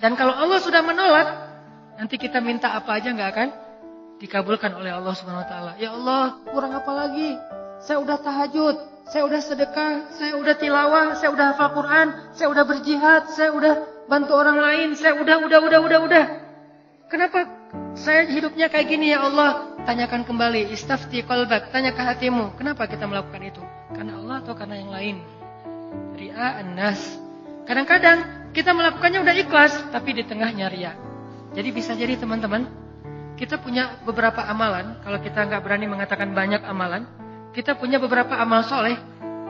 Dan kalau Allah sudah menolak, nanti kita minta apa aja nggak akan dikabulkan oleh Allah Subhanahu Wa Taala. Ya Allah, kurang apa lagi? Saya udah tahajud, saya udah sedekah, saya udah tilawah, saya udah hafal Quran, saya udah berjihad, saya udah bantu orang lain, saya udah. Kenapa saya hidupnya kayak gini ya Allah? Tanyakan kembali, istafti qalbak, tanya ke hatimu. Kenapa kita melakukan itu? Karena Allah atau karena yang lain? Ria'an nas. Kadang-kadang kita melakukannya udah ikhlas, tapi di tengahnya riya. Jadi bisa jadi teman-teman, kita punya beberapa amalan. Kalau kita nggak berani mengatakan banyak amalan, kita punya beberapa amal soleh,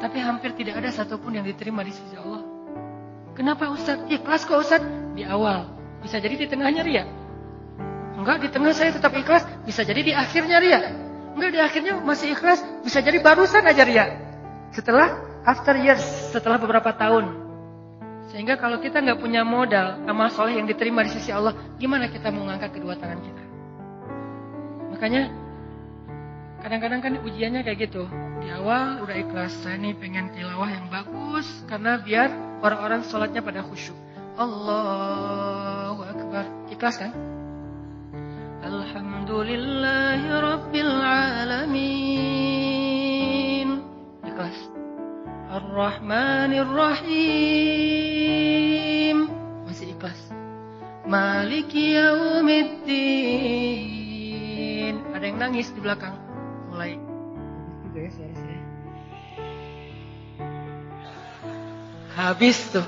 tapi hampir tidak ada satupun yang diterima di sisi Allah. Kenapa Ustaz? Ikhlas kok Ustaz? Di awal. Bisa jadi di tengahnya riya. Enggak, di tengah saya tetap ikhlas. Bisa jadi di akhirnya riya. Enggak, di akhirnya masih ikhlas. Bisa jadi barusan aja riya. Setelah after years, setelah beberapa tahun. Sehingga kalau kita nggak punya modal amal soleh yang diterima di sisi Allah, gimana kita mau ngangkat kedua tangan kita? Makanya kadang-kadang kan ujiannya kayak gitu. Di awal udah ikhlas, saya nih pengen tilawah yang bagus karena biar orang-orang sholatnya pada khusyuk. Allahu Akbar. Ikhlas kan? Alhamdulillahi Rabbil Alamin. Ikhlas. Ar-Rahmanir Rahim. Masih ikhlas. Maliki Yaumiddin. Ada yang nangis di belakang. Mulai. Juga ya suara saya. Habis tuh.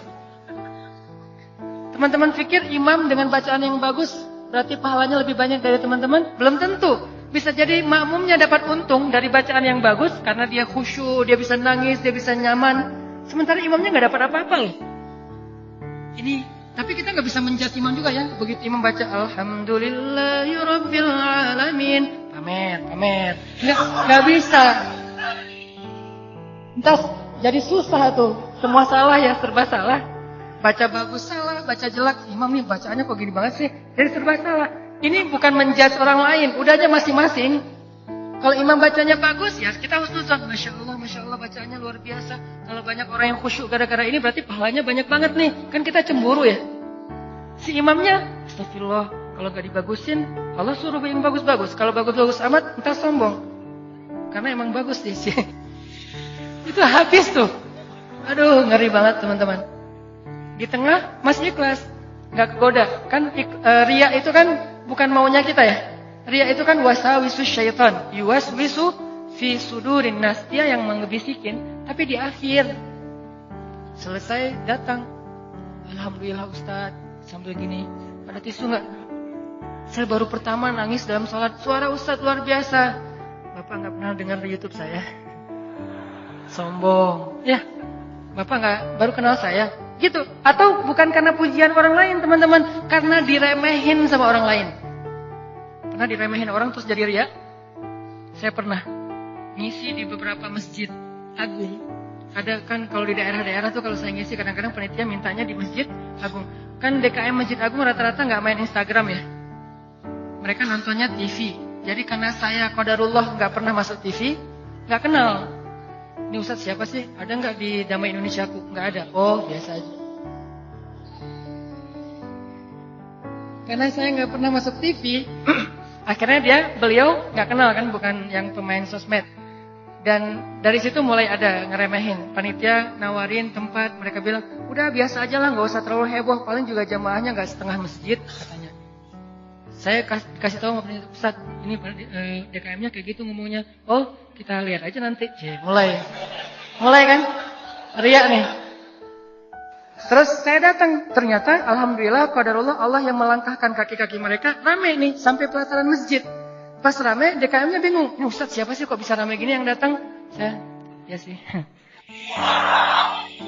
Teman-teman pikir imam dengan bacaan yang bagus berarti pahalanya lebih banyak dari teman-teman? Belum tentu. Bisa jadi makmumnya dapat untung dari bacaan yang bagus karena dia khusyuk, dia bisa nangis, dia bisa nyaman. Sementara imamnya nggak dapat apa-apa loh. Ini, tapi kita nggak bisa menjudge imam juga ya. Begitu imam baca Alhamdulillahirabbil alamin, pamer. Nggak bisa. Entar jadi susah tuh. Semua salah ya, serba salah. Baca bagus salah, baca jelek. Imam nih bacaannya kok gini banget sih? Jadi serba salah. Ini bukan menjudge orang lain, udah aja masing-masing. Kalau imam bacanya bagus, ya kita husnuzon. Masya Allah bacaannya luar biasa. Kalau banyak orang yang khusyuk gara-gara ini, berarti pahalanya banyak banget nih. Kan kita cemburu ya. Si imamnya, astagfirullah, kalau gak dibagusin, Allah suruh yang bagus-bagus. Kalau bagus-bagus amat, entah sombong. Karena emang bagus sih. Itu habis tuh. Aduh, ngeri banget teman-teman. Di tengah masih ikhlas, gak kegoda. Kan riya itu kan bukan maunya kita ya. Riya itu kan wasawisus syaitan. Yuwaswisu fi sudurin nas. Dia yang mengebisikin. Tapi di akhir selesai datang, alhamdulillah Ustaz, sambil gini, ada tisu gak? Saya baru pertama nangis dalam sholat. Suara Ustaz luar biasa. Bapak gak pernah dengar di YouTube saya? Sombong. Ya, Bapak gak baru kenal saya? Gitu. Atau bukan karena pujian orang lain teman-teman, karena diremehin sama orang lain. Pernah diremehin orang terus jadi riya? Saya pernah ngisi di beberapa masjid agung. Ada kan kalau di daerah-daerah tuh kalau saya ngisi kadang-kadang panitia mintanya di masjid agung. Kan DKM Masjid Agung rata-rata gak main Instagram ya. Mereka nontonnya TV. Jadi karena saya qadarullah gak pernah masuk TV, gak kenal. Ini Ustaz siapa sih? Ada nggak di Damai Indonesia aku? Nggak ada. Oh, biasa aja. Karena saya nggak pernah masuk TV, akhirnya beliau nggak kenal kan, bukan yang pemain sosmed. Dan dari situ mulai ada ngeremehin. Panitia nawarin tempat, mereka bilang, udah biasa aja lah, nggak usah terlalu heboh. Paling juga jamaahnya nggak setengah masjid, katanya. Saya kasih tahu sama panitia, Ustaz, ini DKM-nya kayak gitu ngomongnya. Oh, kita lihat aja nanti. Mulai kan? Riya nih. Terus saya datang, ternyata alhamdulillah qadarullah Allah yang melangkahkan kaki-kaki mereka rame nih sampai pelataran masjid. Pas rame, DKM-nya bingung. Ustaz siapa sih kok bisa rame gini yang datang? Saya, ya sih.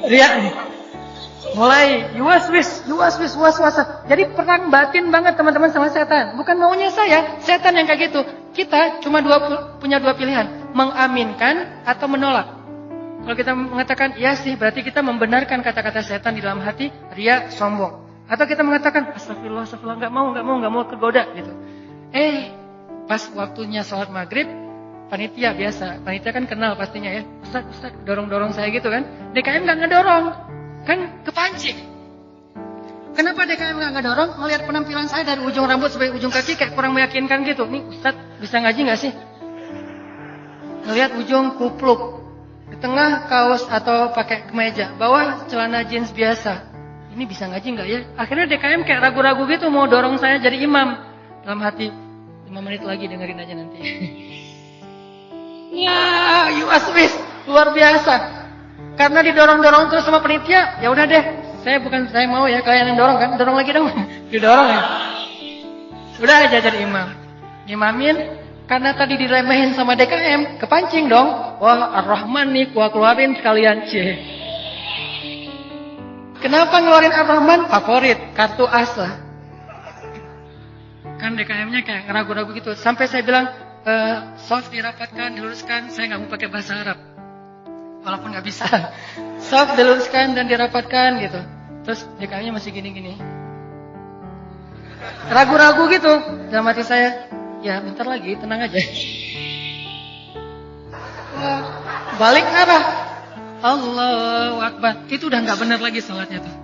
Riya nih. Mulai yuwaswis, was-wasa. Jadi perang batin banget teman-teman sama setan. Bukan maunya saya, setan yang kayak gitu. Kita cuma punya dua pilihan, mengaminkan atau menolak. Kalau kita mengatakan iya sih, berarti kita membenarkan kata-kata setan di dalam hati, riya, sombong. Atau kita mengatakan astagfirullah, nggak mau kegoda gitu. Pas waktunya sholat maghrib, panitia biasa, panitia kan kenal pastinya ya. Ustaz, dorong-dorong saya gitu kan. DKM nggak ngedorong. Kan kepancing. Kenapa DKM nggak dorong? Ngelihat penampilan saya dari ujung rambut sampai ujung kaki kayak kurang meyakinkan gitu. Nih Ustadz bisa ngaji nggak sih? Ngelihat ujung kupluk, di tengah kaos atau pakai kemeja, bawah celana jeans biasa. Ini bisa ngaji nggak ya? Akhirnya DKM kayak ragu-ragu gitu mau dorong saya jadi imam. Dalam hati, 5 menit lagi dengerin aja nanti. Ya, UASWIS luar biasa. Karena didorong-dorong terus sama penitia, ya udah deh. Saya mau ya kalian yang dorong kan, dorong lagi dong. Didorong ya. Udah aja jadi imam. Imamin, karena tadi diremehin sama DKM, kepancing dong. Wah, Ar-Rahman nih, gua keluarin sekalian. Kenapa ngeluarin Ar-Rahman? Favorit, kartu asa. Kan DKM-nya kayak ngeragu-ragu gitu. Sampai saya bilang, soft dirapatkan, diluruskan. Saya nggak mau pakai bahasa Arab. Walaupun nggak bisa. Soft diluruskan dan dirapatkan gitu. Terus DKM-nya masih gini-gini. Ragu-ragu gitu. Dalam hati saya, ya bentar lagi, tenang aja. Balik arah. Allahu Akbar. Itu udah gak benar lagi salatnya tuh.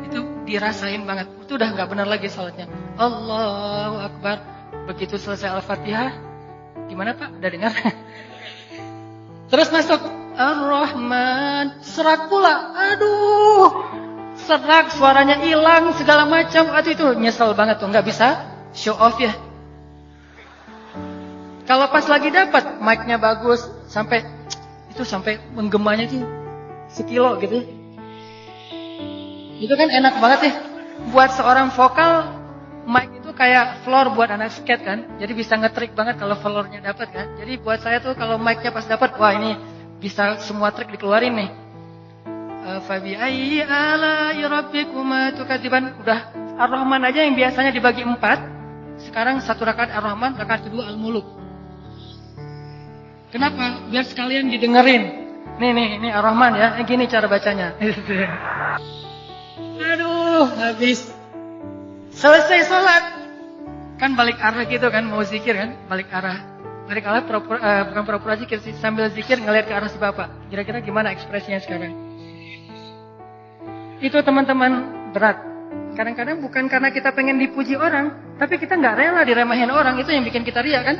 Itu dirasain banget. Itu udah gak benar lagi salatnya. Allahu Akbar. Begitu selesai Al-Fatihah. Gimana Pak? Udah dengar? Terus masuk Ar-Rahman. Serak pula. Aduh. Serak, suaranya hilang, segala macam. Aduh itu nyesel banget tuh. Gak bisa show off ya. Kalau pas lagi dapat mic-nya bagus sampai menggemanya tuh sekilo gitu. Itu kan enak banget ya. Buat seorang vokal mic itu kayak floor buat anak skate kan. Jadi bisa ngetrik banget kalau floornya dapat kan. Jadi buat saya tuh kalau mic-nya pas dapat, wah ini bisa semua trik dikeluarin nih. Fabi ayyi ala'i rabbikuma tukadziban. Udah Ar-Rahman aja yang biasanya dibagi 4. Sekarang 1 rakaat Ar-Rahman, rakaat kedua Al-Muluk. Kenapa? Biar sekalian didengerin. Nih Ar-Rahman ya. Gini cara bacanya. Aduh, habis. Selesai sholat. Kan balik arah gitu kan, mau zikir kan, balik arah. Balik arah bukan pura-pura zikir sih, sambil zikir ngelihat ke arah si Bapak. Kira-kira gimana ekspresinya sekarang? Itu teman-teman berat. Kadang-kadang bukan karena kita pengen dipuji orang, tapi kita nggak rela diremehin orang, itu yang bikin kita riak kan?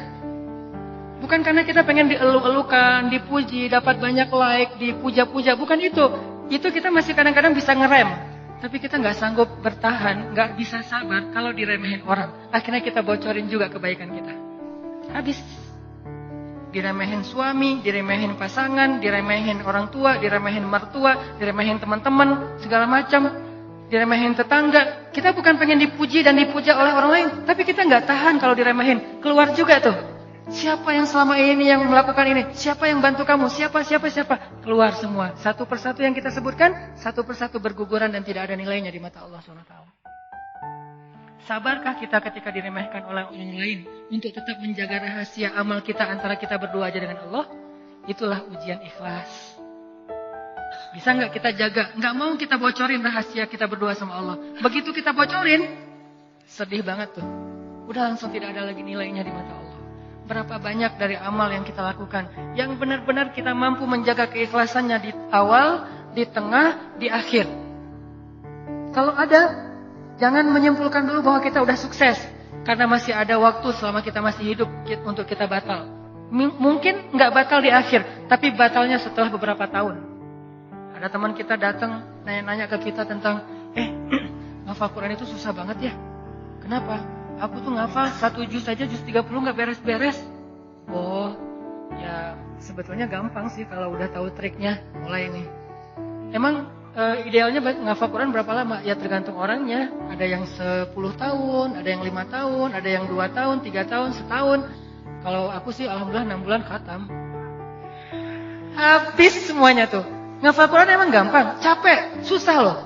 Bukan karena kita pengen dieluk-elukan, dipuji, dapat banyak like, dipuja-puja, bukan itu. Itu kita masih kadang-kadang bisa ngerem, tapi kita nggak sanggup bertahan, nggak bisa sabar kalau diremehin orang. Akhirnya kita bocorin juga kebaikan kita. Habis. Diremehin suami, diremehin pasangan, diremehin orang tua, diremehin mertua, diremehin teman-teman, segala macam. Diremehin tetangga. Kita bukan pengen dipuji dan dipuja oleh orang lain, tapi kita nggak tahan kalau diremehin. Keluar juga tuh. Siapa yang selama ini yang melakukan ini? Siapa yang bantu kamu? Siapa? Keluar semua. Satu persatu yang kita sebutkan, satu persatu berguguran dan tidak ada nilainya di mata Allah SWT. Sabarkah kita ketika diremehkan oleh orang lain untuk tetap menjaga rahasia amal kita antara kita berdua aja dengan Allah? Itulah ujian ikhlas. Bisa nggak kita jaga? Nggak mau kita bocorin rahasia kita berdua sama Allah. Begitu kita bocorin, sedih banget tuh. Udah langsung tidak ada lagi nilainya di mata Allah. Berapa banyak dari amal yang kita lakukan yang benar-benar kita mampu menjaga keikhlasannya di awal, di tengah, di akhir. Kalau ada, jangan menyimpulkan dulu bahwa kita udah sukses. Karena masih ada waktu selama kita masih hidup untuk kita batal. Mungkin nggak batal di akhir, tapi batalnya setelah beberapa tahun. Ada teman kita datang nanya-nanya ke kita tentang, ngafal Quran itu susah banget ya. Kenapa? Aku tuh ngafal 1 juz saja, juz 30 nggak beres-beres. Oh, ya sebetulnya gampang sih kalau udah tahu triknya. Mulai nih. Emang idealnya ngafal Quran berapa lama? Ya tergantung orangnya. Ada yang 10 tahun, ada yang 5 tahun, ada yang 2 tahun, 3 tahun, setahun. Kalau aku sih alhamdulillah 6 bulan khatam. Habis semuanya tuh. Ngafal Quran emang gampang, capek, susah loh.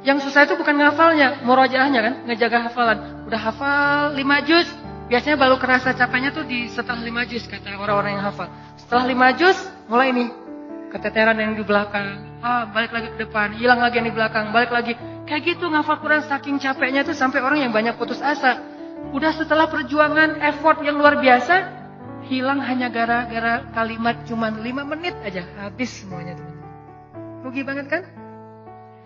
Yang susah itu bukan ngafalnya, murojaahnya kan, ngejaga hafalan. Udah hafal 5 juz, biasanya baru kerasa capeknya tuh di setelah 5 juz, kata orang-orang yang hafal. Setelah 5 juz, mulai nih, keteteran yang di belakang, balik lagi ke depan, hilang lagi yang di belakang, balik lagi. Kayak gitu ngafal Quran saking capeknya tuh sampai orang yang banyak putus asa. Udah setelah perjuangan, effort yang luar biasa, hilang hanya gara-gara kalimat cuman 5 menit aja, habis semuanya tuh. Rugi banget kan?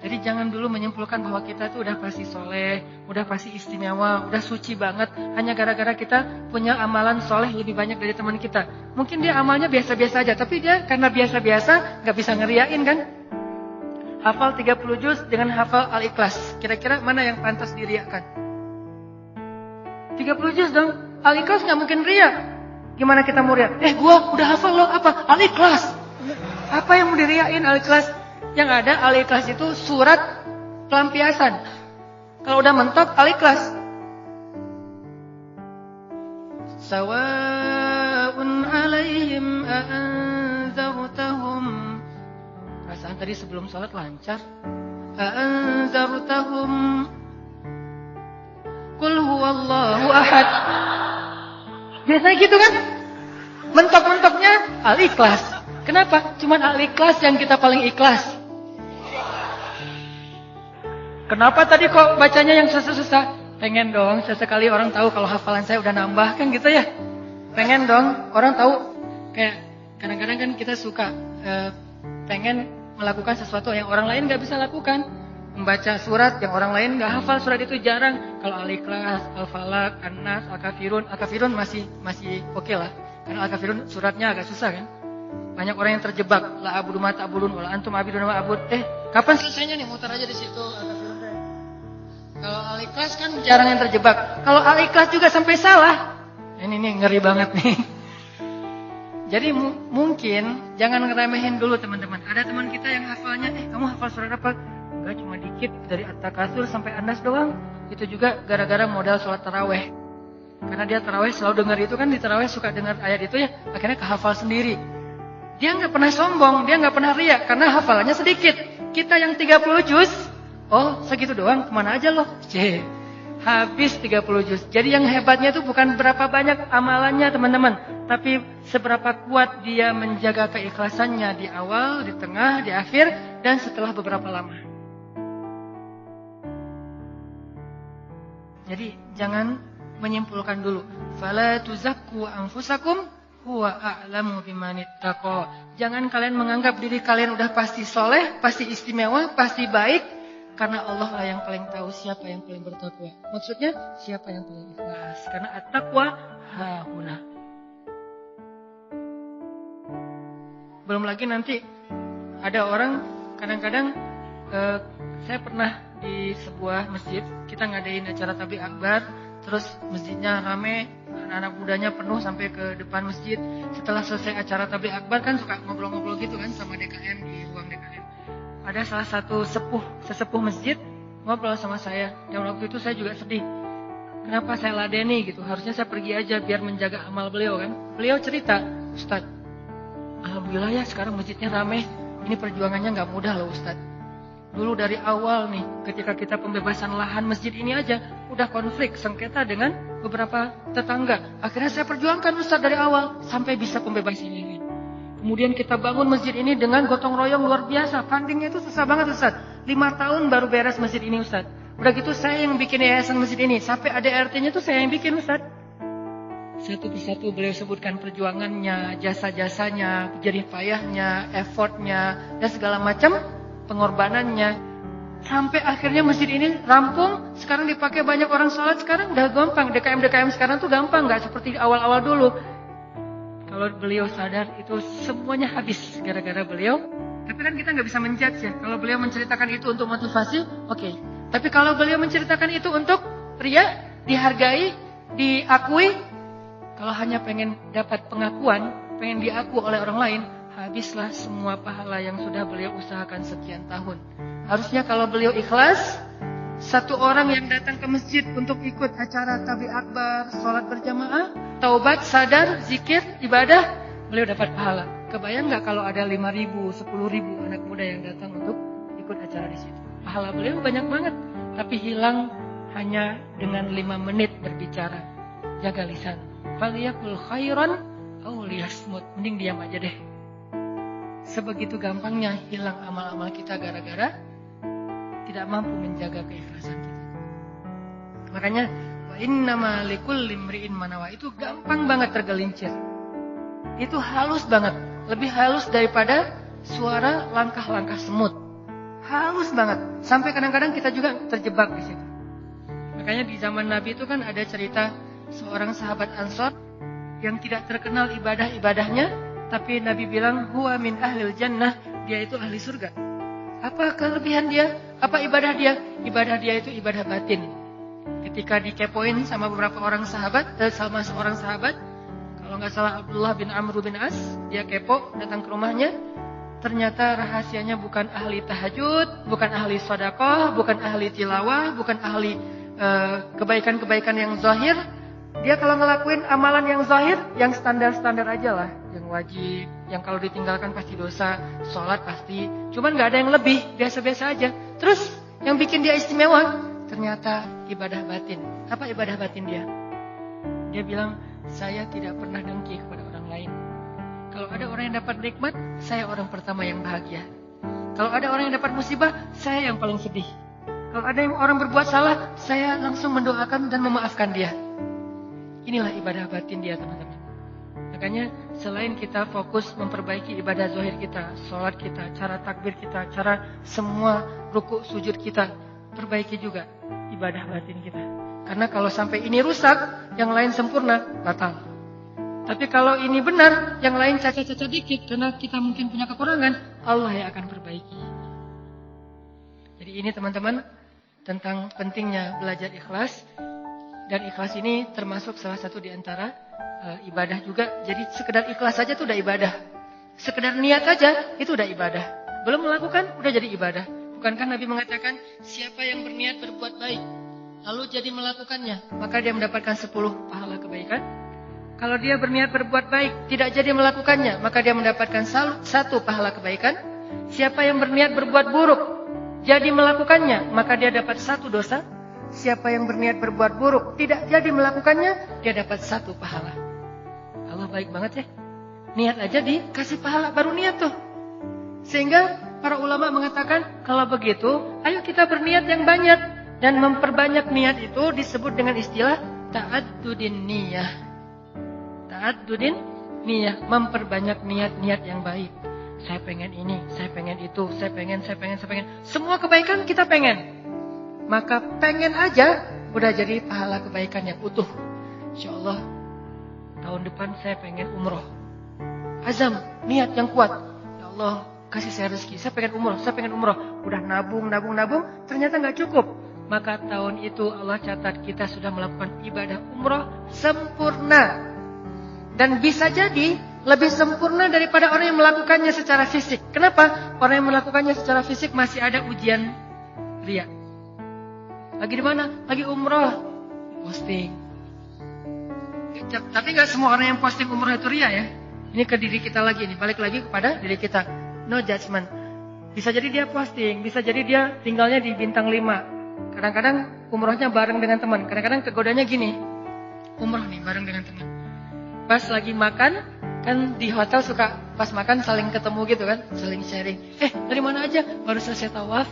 Jadi jangan dulu menyimpulkan bahwa kita tuh udah pasti soleh, udah pasti istimewa, udah suci banget. Hanya gara-gara kita punya amalan soleh lebih banyak dari teman kita. Mungkin dia amalnya biasa-biasa aja, tapi dia karena biasa-biasa gak bisa ngeriain kan. Hafal 30 juz dengan hafal Al-Ikhlas. Kira-kira mana yang pantas diriakan? 30 juz dong. Al-Ikhlas gak mungkin ria. Gimana kita mau ria? Gua udah hafal loh apa? Al-Ikhlas. Apa yang mau diriain Al-Ikhlas? Yang ada Al-Ikhlas itu surat pelampiasan. Kalau udah mentok Al-Ikhlas. Sawa'un 'alaihim a'anzartahum. Perasaan tadi sebelum sholat lancar. A'anzartahum Qul huwallahu ahad. Biasanya gitu kan? Mentok-mentoknya Al-Ikhlas. Kenapa? Cuman Al-Ikhlas yang kita paling ikhlas. Kenapa tadi kok bacanya yang susah-susah? Pengen dong sesekali orang tahu kalau hafalan saya udah nambah kan gitu ya. Pengen dong orang tahu. Kayak kadang-kadang kan kita suka pengen melakukan sesuatu yang orang lain gak bisa lakukan. Membaca surat yang orang lain gak hafal surat itu jarang. Kalau Al-Ikhlas, Al-Falaq, An-Nas, Al-Kafirun. Al-Kafirun masih oke lah. Karena Al-Kafirun suratnya agak susah kan. Banyak orang yang terjebak. La abudu ma ta'budun wala antum abidun ma a'bud. Kapan selesainya nih? Muter aja di situ Al-Kafirun. Kalau Al-Ikhlas kan jarang yang terjebak. Kalau Al-Ikhlas juga sampai salah. Ini ngeri banget nih. Jadi mungkin jangan ngeremehin dulu teman-teman. Ada teman kita yang hafalnya, kamu hafal surat apa? Enggak, cuma dikit. Dari At-Takatsur sampai An-Nas doang. Itu juga gara-gara modal sholat taraweh. Karena dia taraweh selalu dengar itu kan, di taraweh suka dengar ayat itu ya. Akhirnya kehafal sendiri. Dia nggak pernah sombong, dia nggak pernah riak. Karena hafalannya sedikit. Kita yang 30 juz, segitu doang, kemana aja loh? Habis 30 juz. Jadi yang hebatnya itu bukan berapa banyak amalannya teman-teman. Tapi seberapa kuat dia menjaga keikhlasannya di awal, di tengah, di akhir, dan setelah beberapa lama. Jadi jangan menyimpulkan dulu. Fala tuzakku anfusakum huwa a'lamu bimanittaqo. Jangan kalian menganggap diri kalian udah pasti soleh, pasti istimewa, pasti baik. Karena Allah lah yang paling tahu siapa yang paling bertakwa. Maksudnya siapa yang paling ikhlas. Karena at-taqwa hahuna. Belum lagi nanti ada orang kadang-kadang saya pernah di sebuah masjid kita ngadain acara tabligh akbar, terus masjidnya rame, anak-anak mudanya penuh sampai ke depan masjid. Setelah selesai acara tabligh akbar kan suka ngobrol-ngobrol gitu kan sama DKM di ruang DKM. Ada salah satu sesepuh masjid ngobrol sama saya. Dan waktu itu saya juga sedih. Kenapa saya ladeni gitu? Harusnya saya pergi aja biar menjaga amal beliau kan. Beliau cerita, Ustadz, alhamdulillah ya sekarang masjidnya rame. Ini perjuangannya gak mudah loh Ustadz. Dulu dari awal nih, ketika kita pembebasan lahan masjid ini aja, udah konflik, sengketa dengan beberapa tetangga. Akhirnya saya perjuangkan Ustadz dari awal, sampai bisa pembebasan ini. Kemudian kita bangun masjid ini dengan gotong royong luar biasa. Fundingnya itu susah banget Ustadz. 5 tahun baru beres masjid ini Ustadz. Udah gitu saya yang bikin yayasan masjid ini. Sampai ADRT-nya tuh saya yang bikin Ustadz. Satu persatu beliau sebutkan perjuangannya, jasa-jasanya, jerih payahnya, effortnya, dan segala macam pengorbanannya. Sampai akhirnya masjid ini rampung. Sekarang dipakai banyak orang sholat. Sekarang udah gampang. DKM sekarang tuh gampang. Gak seperti awal-awal dulu. Kalau beliau sadar itu semuanya habis gara-gara beliau. Tapi kan kita gak bisa menjudge ya. Kalau beliau menceritakan itu untuk motivasi, oke. Tapi kalau beliau menceritakan itu untuk ria, dihargai, diakui. Kalau hanya pengen dapat pengakuan, pengen diaku oleh orang lain, habislah semua pahala yang sudah beliau usahakan sekian tahun. Harusnya kalau beliau ikhlas, satu orang yang datang ke masjid untuk ikut acara tabligh akbar, sholat berjamaah, taubat, sadar, zikir, ibadah, beliau dapat pahala. Kebayang gak kalau ada 5.000, 10.000 anak muda yang datang untuk ikut acara di situ? Pahala beliau banyak banget, tapi hilang hanya dengan 5 menit berbicara. Jaga lisan. Faliyakul khairan aw liyasmut. Mending diam aja deh. Sebegitu gampangnya hilang amal-amal kita gara-gara tidak mampu menjaga keikhlasan kita. Makanya wa innama likulli imri'in manawa, itu gampang banget tergelincir. Itu halus banget, lebih halus daripada suara langkah-langkah semut. halus banget. Sampai kadang-kadang kita juga terjebak di situ. Makanya di zaman Nabi itu kan ada cerita seorang sahabat Ansor yang tidak terkenal ibadah-ibadahnya, tapi Nabi bilang huwa min ahlil jannah, dia itu ahli surga. Apa kelebihan dia? Apa ibadah dia? Ibadah dia itu ibadah batin. Ketika dikepoin sama beberapa orang sahabat, sama seorang sahabat, kalau nggak salah Abdullah bin Amr bin As, dia kepo, datang ke rumahnya. Ternyata rahasianya bukan ahli tahajud, bukan ahli sedekah, bukan ahli tilawah, bukan ahli kebaikan-kebaikan yang zahir. Dia kalau ngelakuin amalan yang zahir, yang standar-standar aja lah, yang wajib, yang kalau ditinggalkan pasti dosa, sholat pasti, cuman nggak ada yang lebih, biasa-biasa aja. Terus yang bikin dia istimewa, ternyata ibadah batin. Apa ibadah batin dia? Dia bilang, saya tidak pernah dengki kepada orang lain. Kalau ada orang yang dapat nikmat, saya orang pertama yang bahagia. Kalau ada orang yang dapat musibah, saya yang paling sedih. Kalau ada yang orang berbuat salah, saya langsung mendoakan dan memaafkan dia. Inilah ibadah batin dia, teman-teman. Makanya selain kita fokus memperbaiki ibadah zahir kita, sholat kita, cara takbir kita, cara semua ruku sujud kita, perbaiki juga ibadah batin kita. Karena kalau sampai ini rusak, yang lain sempurna, batal. Tapi kalau ini benar, yang lain cacat-cacat dikit, karena kita mungkin punya kekurangan, Allah yang akan perbaiki. Jadi ini teman-teman, tentang pentingnya belajar ikhlas. Dan ikhlas ini termasuk salah satu di antara ibadah juga. Jadi sekedar ikhlas saja itu udah ibadah. Sekedar niat aja itu udah ibadah. Belum melakukan udah jadi ibadah. Bukankah Nabi mengatakan siapa yang berniat berbuat baik lalu jadi melakukannya, maka dia mendapatkan 10 pahala kebaikan. Kalau dia berniat berbuat baik tidak jadi melakukannya, maka dia mendapatkan 1 pahala kebaikan. Siapa yang berniat berbuat buruk jadi melakukannya, maka dia dapat 1 dosa. Siapa yang berniat berbuat buruk tidak jadi melakukannya, dia dapat 1 pahala. Allah baik banget ya. Niat aja dikasih pahala, baru niat tuh. Sehingga para ulama mengatakan, kalau begitu, ayo kita berniat yang banyak. Dan memperbanyak niat itu disebut dengan istilah ta'addudin niyah. Ta'addudin niyah, memperbanyak niat-niat yang baik. Saya pengen ini, saya pengen itu, saya pengen. Semua kebaikan kita pengen. Maka pengen aja udah jadi pahala kebaikan yang utuh. InsyaAllah tahun depan saya pengen umroh. Azam, niat yang kuat. Ya Allah, kasih saya rezeki, saya pengen umroh. Udah nabung, ternyata gak cukup. Maka tahun itu Allah catat kita sudah melakukan ibadah umroh sempurna. Dan bisa jadi lebih sempurna daripada orang yang melakukannya secara fisik. Kenapa? Orang yang melakukannya secara fisik masih ada ujian riya. Lagi di mana? Lagi umroh, posting. Tapi nggak semua orang yang posting umroh itu ria ya. Ini ke diri kita lagi nih, balik lagi kepada diri kita. No judgment. Bisa jadi dia posting, bisa jadi dia tinggalnya di bintang 5. Kadang-kadang umrohnya bareng dengan teman. Kadang-kadang kegodanya gini, umroh nih bareng dengan teman. Pas lagi makan, kan di hotel suka pas makan saling ketemu gitu kan, saling sharing. Dari mana aja? Baru selesai tawaf.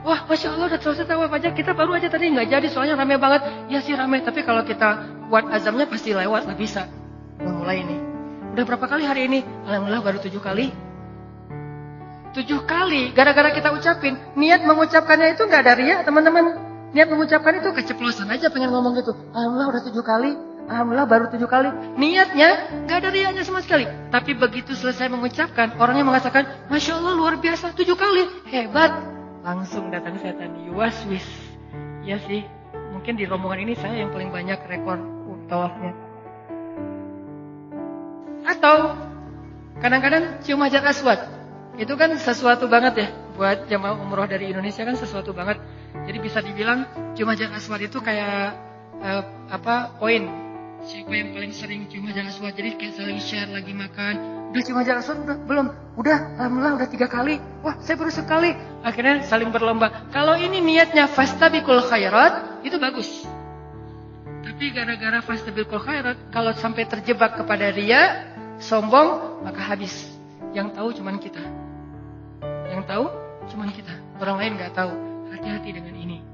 Wah, Masya Allah udah selesai tawaf aja. Kita baru aja tadi nggak jadi, soalnya rame banget. Ya sih rame, tapi kalau kita buat azamnya pasti lewat lah, bisa. Mulai ini. Udah berapa kali hari ini? Alhamdulillah baru 7 kali. 7 kali, gara-gara kita ucapin. Niat mengucapkannya itu nggak ada riya, teman-teman. Niat mengucapkan itu keceplosan aja pengen ngomong gitu. Alhamdulillah udah 7 kali. Alhamdulillah baru 7 kali. Niatnya nggak ada riyanya sama sekali. Tapi begitu selesai mengucapkan, orangnya mengatakan, Masya Allah luar biasa 7 kali. Hebat. Langsung datang setan, yuwaswis. Ya sih, mungkin di rombongan ini saya yang paling banyak rekor tawafnya. Atau kadang-kadang cium hajar aswad. Itu kan sesuatu banget ya, buat jamaah umroh dari Indonesia kan sesuatu banget. Jadi bisa dibilang cium hajar aswad itu kayak poin. Siapa yang paling sering cium hajar aswad? Jadi kayak saling share lagi makan. Udah cium hajar aswad? Belum. Udah, alhamdulillah udah 3 kali. Wah, saya baru sekali. Akhirnya saling berlomba. Kalau ini niatnya fastabiqul khairat, itu bagus. Tapi gara-gara fastabiqul khairat, kalau sampai terjebak kepada riya, sombong, maka habis. Yang tahu cuman kita. Orang lain gak tahu. Hati-hati dengan ini.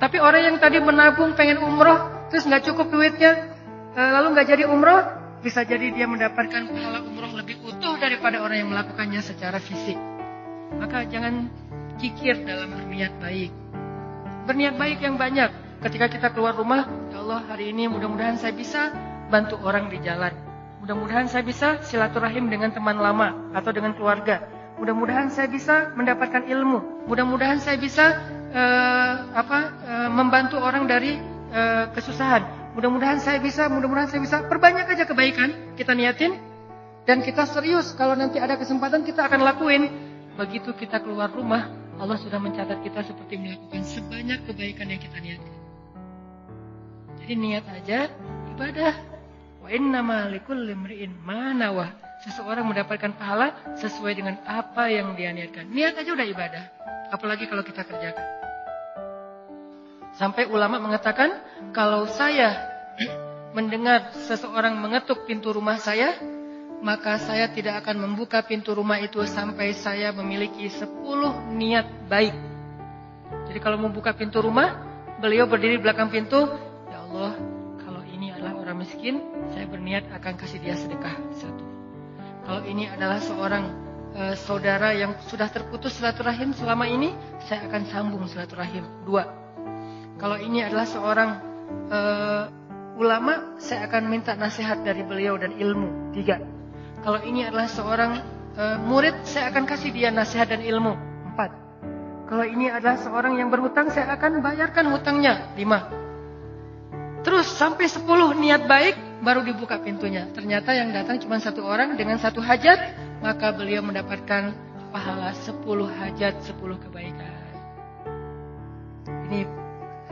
Tapi orang yang tadi menabung pengen umroh, terus gak cukup duitnya, lalu gak jadi umroh, bisa jadi dia mendapatkan pahala umroh lebih utuh daripada orang yang melakukannya secara fisik. Maka jangan kikir dalam berniat baik. Berniat baik yang banyak. Ketika kita keluar rumah, ya Allah hari ini mudah-mudahan saya bisa bantu orang di jalan. Mudah-mudahan saya bisa silaturahim dengan teman lama atau dengan keluarga. Mudah-mudahan saya bisa mendapatkan ilmu. Mudah-mudahan saya bisa membantu orang dari kesusahan. Mudah-mudahan saya bisa. Perbanyak aja kebaikan kita niatin. Dan kita serius kalau nanti ada kesempatan kita akan lakuin. Begitu kita keluar rumah, Allah sudah mencatat kita seperti melakukan sebanyak kebaikan yang kita niatkan. Jadi niat aja ibadah. Wa innama likulli imri'in ma nawah. Seseorang mendapatkan pahala sesuai dengan apa yang dia niatkan. Niat aja udah ibadah. Apalagi kalau kita kerjakan. Sampai ulama mengatakan, kalau saya mendengar seseorang mengetuk pintu rumah saya, maka saya tidak akan membuka pintu rumah itu sampai saya memiliki 10 niat baik. Jadi kalau membuka pintu rumah, beliau berdiri di belakang pintu, ya Allah, kalau ini adalah orang miskin, saya berniat akan kasih dia sedekah 1. Kalau ini adalah seorang saudara yang sudah terputus silaturahim selama ini, saya akan sambung silaturahim 2. Kalau ini adalah seorang ulama, saya akan minta nasihat dari beliau dan ilmu 3. Kalau ini adalah seorang murid, saya akan kasih dia nasihat dan ilmu 4. Kalau ini adalah seorang yang berhutang, saya akan bayarkan hutangnya 5. Terus sampai 10 niat baik, baru dibuka pintunya. Ternyata yang datang cuma 1 orang dengan 1 hajat, maka beliau mendapatkan pahala 10 hajat, 10 kebaikan. Ini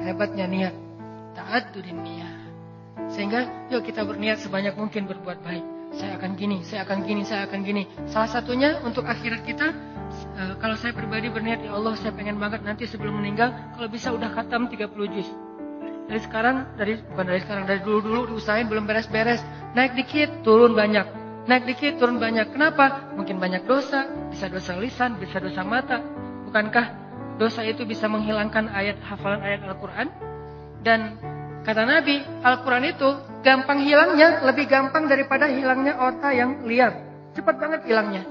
hebatnya niat. Ta'addudin niat. Sehingga yuk kita berniat sebanyak mungkin berbuat baik. Saya akan gini, saya akan gini, saya akan gini. Salah satunya untuk akhirat kita, kalau saya pribadi berniat, ya Allah saya pengen banget nanti sebelum meninggal, kalau bisa udah khatam 30 juz. Dari dulu diusahain belum beres-beres. Naik dikit, turun banyak. Naik dikit, turun banyak. Kenapa? Mungkin banyak dosa, bisa dosa lisan, bisa dosa mata. Bukankah dosa itu bisa menghilangkan hafalan ayat Al-Quran? Dan kata Nabi, Al-Quran itu gampang hilangnya, lebih gampang daripada hilangnya onta yang liar. Cepat banget hilangnya.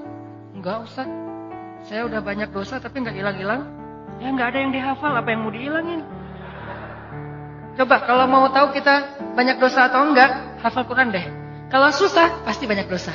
Enggak Ustaz, saya udah banyak dosa tapi enggak hilang-hilang. Ya enggak ada yang dihafal, apa yang mau dihilangin? Coba kalau mau tahu kita banyak dosa atau enggak, hafal Quran deh. Kalau susah, pasti banyak dosa.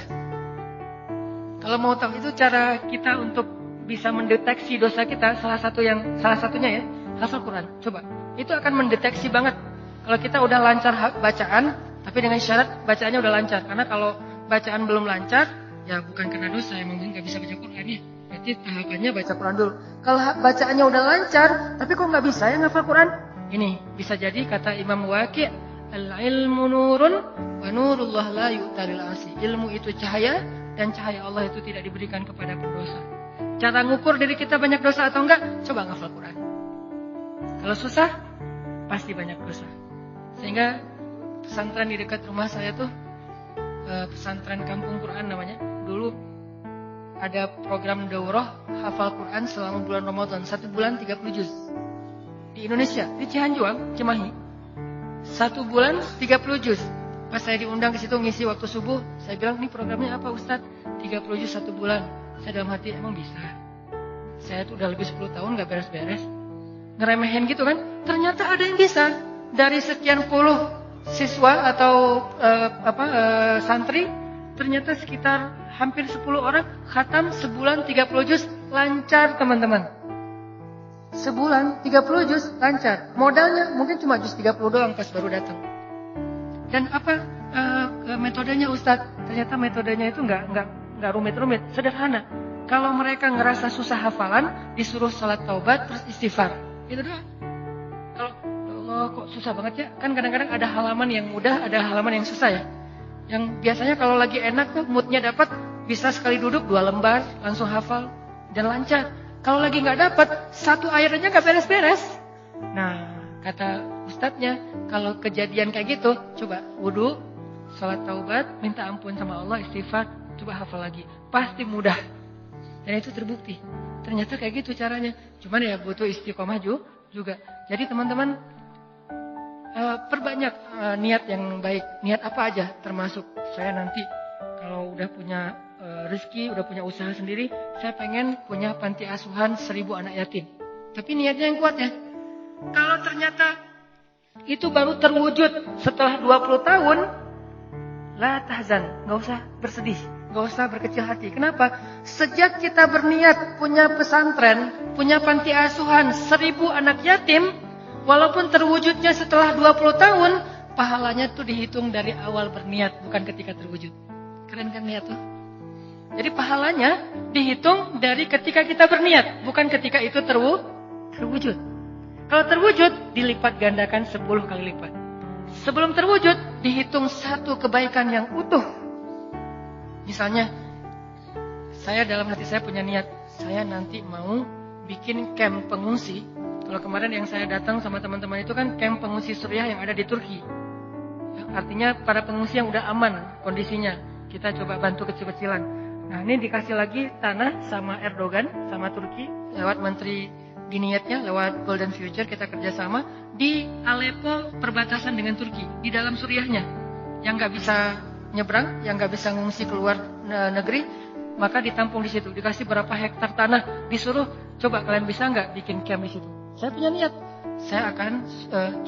Kalau mau tahu itu cara kita untuk bisa mendeteksi dosa kita, salah satunya ya, hafal Quran. Coba, itu akan mendeteksi banget. Kalau kita udah lancar bacaan, tapi dengan syarat bacaannya udah lancar. Karena kalau bacaan belum lancar, ya bukan karena dosa, emang nggak bisa baca Quran ya. Berarti tahapannya baca Quran dulu. Kalau bacaannya udah lancar, tapi kok nggak bisa ya ngafal Quran? Ini bisa jadi kata Imam Waqi', al-ilmu nurun wa nurullah la yu'talil asi. Ilmu itu cahaya dan cahaya Allah itu tidak diberikan kepada pendosa. Cara ngukur diri kita banyak dosa atau enggak? Coba ngafal Quran. Kalau susah, pasti banyak dosa. Sehingga pesantren di dekat rumah saya tuh pesantren Kampung Quran namanya. Dulu ada program daurah hafal Quran selama bulan Ramadan, 1 bulan 30 juz. Di Indonesia, di Cianjuang, Cimahi. 1 bulan 30 juz. Pas saya diundang ke situ ngisi waktu subuh, saya bilang, "Ini programnya apa Ustaz?" 30 juz 1 bulan. Saya dalam hati, emang bisa. Saya tuh udah lebih 10 tahun gak beres-beres. Ngeremehin gitu kan. Ternyata ada yang bisa. Dari sekian puluh siswa atau santri, ternyata sekitar hampir 10 orang khatam sebulan 30 juz lancar teman-teman. Sebulan 30 juz lancar. Modalnya mungkin cuma juz 30 doang pas baru datang. Dan apa metodenya Ustaz? Ternyata metodenya itu nggak rumit-rumit, sederhana. Kalau mereka ngerasa susah hafalan, disuruh salat taubat terus istighfar. Itu doang. Kalau Allah kok susah banget ya? Kan kadang-kadang ada halaman yang mudah, ada halaman yang susah ya. Yang biasanya kalau lagi enak tuh moodnya dapat, bisa sekali duduk 2 lembar langsung hafal dan lancar. Kalau lagi nggak dapat, 1 ayat aja nggak beres-beres. Nah, kata ustadznya, kalau kejadian kayak gitu, coba wudu, salat taubat, minta ampun sama Allah, istighfar, coba hafal lagi. Pasti mudah. Dan itu terbukti. Ternyata kayak gitu caranya. Cuman ya butuh istiqomah juga. Jadi teman-teman, perbanyak niat yang baik. Niat apa aja, termasuk saya nanti kalau udah punya rezeki, udah punya usaha sendiri, saya pengen punya panti asuhan 1000 anak yatim. Tapi niatnya yang kuat ya. Kalau ternyata itu baru terwujud setelah 20 tahun, la tahzan, nggak usah bersedih, nggak usah berkecil hati. Kenapa? Sejak kita berniat punya pesantren, punya panti asuhan 1000 anak yatim, walaupun terwujudnya setelah 20 tahun, pahalanya tuh dihitung dari awal berniat, bukan ketika terwujud. Keren kan niat tuh? Jadi pahalanya dihitung dari ketika kita berniat, bukan ketika itu terwujud. Kalau terwujud, dilipat gandakan 10 kali lipat. Sebelum terwujud, dihitung satu kebaikan yang utuh. Misalnya, saya dalam hati saya punya niat, saya nanti mau bikin camp pengungsi. Kalau kemarin yang saya datang sama teman-teman itu kan camp pengungsi Suriah yang ada di Turki. Artinya para pengungsi yang udah aman kondisinya. Kita coba bantu kecil-kecilan. Nah, ini dikasih lagi tanah sama Erdogan, sama Turki, lewat menteri Diniyatnya, lewat Golden Future kita kerjasama di Aleppo perbatasan dengan Turki, di dalam Suriahnya. Yang nggak bisa nyebrang, yang nggak bisa ngungsi keluar negeri, maka ditampung di situ. Dikasih berapa hektar tanah, disuruh coba kalian bisa nggak bikin camp di situ. Saya punya niat, saya akan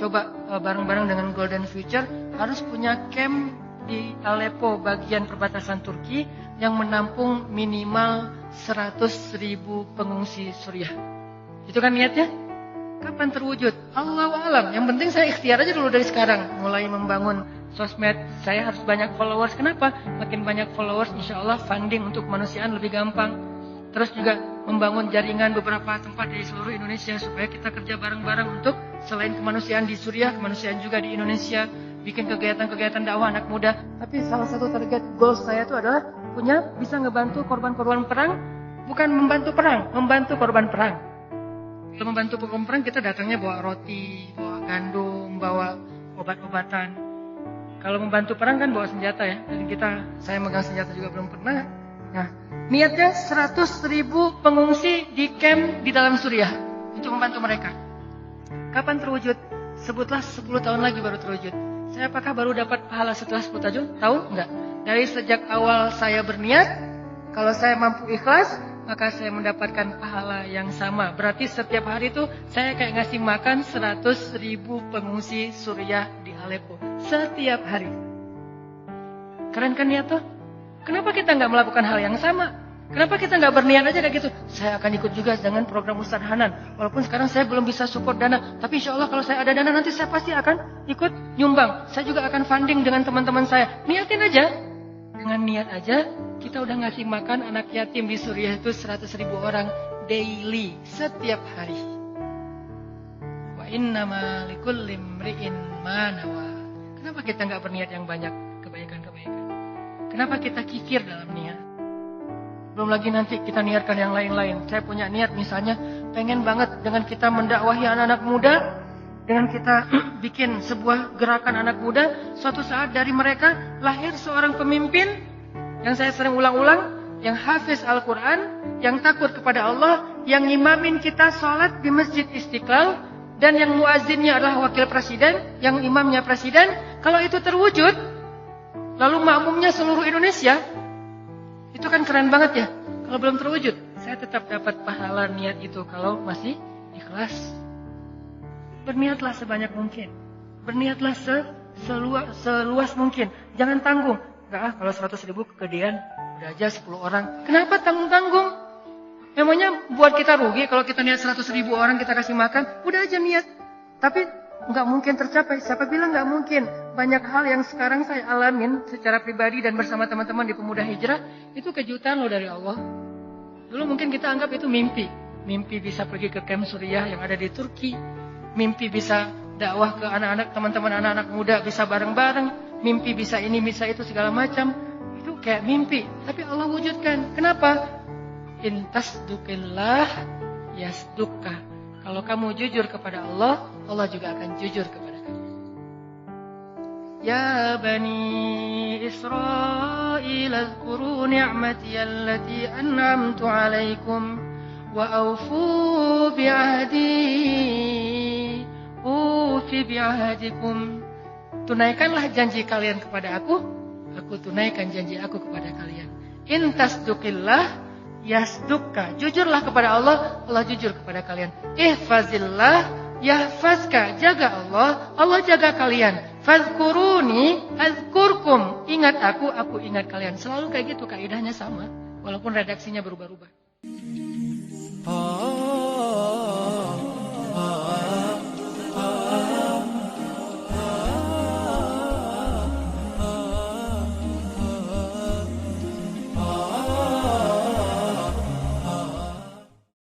coba bareng-bareng dengan Golden Future harus punya camp di Aleppo bagian perbatasan Turki yang menampung minimal 100.000 pengungsi Suriah. Itu kan niatnya? Kapan terwujud? Allahu a'lam. Yang penting saya ikhtiar aja dulu dari sekarang. Mulai membangun sosmed, saya harus banyak followers. Kenapa? Makin banyak followers, insya Allah funding untuk kemanusiaan lebih gampang. Terus juga membangun jaringan beberapa tempat di seluruh Indonesia supaya kita kerja bareng-bareng untuk selain kemanusiaan di Suriah, kemanusiaan juga di Indonesia. Bikin kegiatan-kegiatan dakwah anak muda. Tapi salah satu target goals saya itu adalah bisa ngebantu korban-korban perang. Bukan membantu perang, membantu korban perang. Kalau membantu korban perang kita datangnya bawa roti, bawa gandum, bawa obat-obatan. Kalau membantu perang kan bawa senjata ya. Dan saya megang senjata juga belum pernah. Nah, niatnya 100.000 pengungsi di camp di dalam Suriah untuk membantu mereka. Kapan terwujud? Sebutlah 10 tahun lagi baru terwujud. Saya apakah baru dapat pahala setelah 10 tahun? Enggak. Dari sejak awal saya berniat, kalau saya mampu ikhlas, maka saya mendapatkan pahala yang sama. Berarti setiap hari itu saya kayak ngasih makan 100.000 pengungsi Suriah di Aleppo. Setiap hari. Keren kan niat tuh? Kenapa kita nggak melakukan hal yang sama? Kenapa kita nggak berniat aja kayak gitu? Saya akan ikut juga dengan program Ustadz Hanan. Walaupun sekarang saya belum bisa support dana. Tapi insya Allah kalau saya ada dana nanti saya pasti akan ikut nyumbang. Saya juga akan funding dengan teman-teman saya. Niatin aja. Dengan niat aja, kita udah ngasih makan anak yatim di Suriah itu 100.000 orang daily, setiap hari. Wa innama likulli imri'in ma nawa. Kenapa kita nggak berniat yang banyak kebaikan-kebaikan? Kenapa kita kikir dalam niat? Belum lagi nanti kita niatkan yang lain-lain. Saya punya niat misalnya, pengen banget dengan kita mendakwahi anak-anak muda, dengan kita bikin sebuah gerakan anak muda, suatu saat dari mereka lahir seorang pemimpin yang saya sering ulang-ulang, yang hafiz Al-Quran, yang takut kepada Allah, yang imamin kita sholat di Masjid Istiqlal, dan yang muazzinnya adalah wakil presiden, yang imamnya presiden. Kalau itu terwujud, lalu makmumnya seluruh Indonesia, itu kan keren banget ya. Kalau belum terwujud, saya tetap dapat pahala niat itu kalau masih ikhlas. Berniatlah sebanyak mungkin. Berniatlah seluas mungkin. Jangan tanggung. Enggak, kalau 100.000 kegedean, udah aja 10 orang. Kenapa tanggung-tanggung? Memangnya buat kita rugi kalau kita niat 100.000 orang kita kasih makan? Udah aja niat. Tapi nggak mungkin tercapai. Siapa bilang nggak mungkin? Banyak hal yang sekarang saya alamin secara pribadi dan bersama teman-teman di Pemuda Hijrah, itu kejutan loh dari Allah. Dulu mungkin kita anggap itu mimpi. Mimpi bisa pergi ke camp Suriah yang ada di Turki. Mimpi bisa dakwah ke anak-anak, teman-teman anak-anak muda bisa bareng-bareng. Mimpi bisa ini, bisa itu, segala macam. Itu kayak mimpi. Tapi Allah wujudkan. Kenapa? Intasdukillah yasdukka. Kalau kamu jujur kepada Allah, Allah juga akan jujur kepada kamu. Ya Bani Israel, azkuru ni'mati allati an'amtu alaikum wa awfu bi'ahdi ufi bi'ahdikum. Tunaikanlah janji kalian kepada aku tunaikan janji aku kepada kalian. Intasdukillah yasdukka. Jujurlah kepada Allah, Allah jujur kepada kalian. Ihfazillah yahfazka. Jaga Allah, Allah jaga kalian. Fadhkuruni azkurkum. Ingat aku ingat kalian. Selalu kayak gitu, kaidahnya sama. Walaupun redaksinya berubah-ubah.